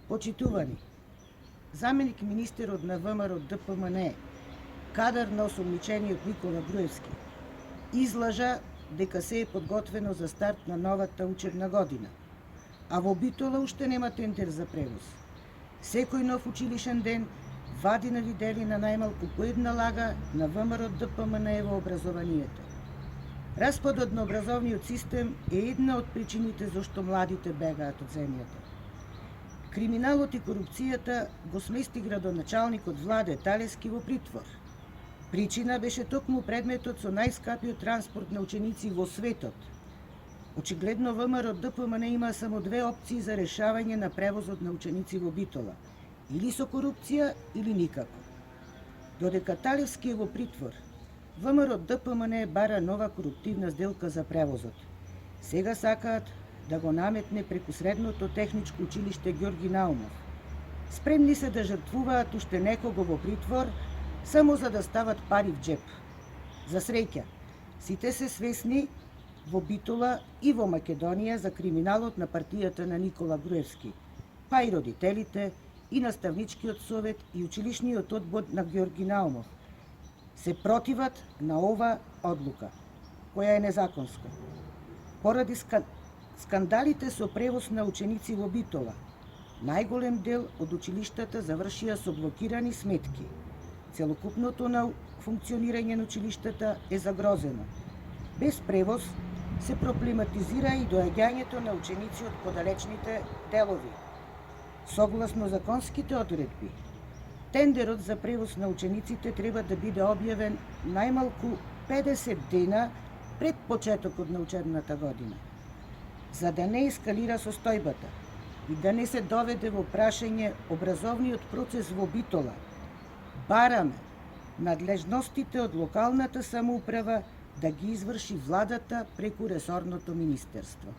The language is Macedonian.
Почитувани, заменик министерот на ВМРО ДПМН, кадар на осомничениот Никола Груевски, излажа дека се е подготвено за старт на новата учебна година, а во Битола уште нема тендер за превоз. Секој нов училишен ден вади на видели на најмалку по една лага на ВМРО ДПМН во образованието. Распадот на образовниот систем е една од причините зашто младите бегаат од земјата. Криминалот и корупцијата го смести градоначалникот Владе Талески во притвор. Причина беше токму предметот со најскапиот транспорт на ученици во светот. Очигледно ВМРО ДПМН има само две опции за решавање на превозот на ученици во Битола. Или со корупција, или никако. Додека Талевски е во притвор, ВМРО ДПМН бара нова коруптивна сделка за превозот. Сега сакаат да го наметне преку средното техничко училиште Ѓорги Наумов. Спремни се да жртвуваат уште некого во притвор, само за да стават пари в джеп. За среќа, сите се свесни во Битола и во Македонија за криминалот на партијата на Никола Груевски, па и родителите, и наставничкиот совет и училишниот одбор на Ѓорги Наумов се противат на ова одлука, која е незаконска. Поради скандалите со превоз на ученици во Битола, најголем дел од училиштата завршија со блокирани сметки. Целокупното на функционирање на училиштата е загрозено. Без превоз се проблематизира и доаѓањето на ученици од подалечните делови. Согласно законските одредби, тендерот за превоз на учениците треба да биде објавен најмалку 50 дена пред почетокот на учебната година. За да не ескалира состојбата и да не се доведе во прашање образовниот процес во Битола, бараме надлежностите од локалната самоуправа да ги изврши владата преку ресорното министерство.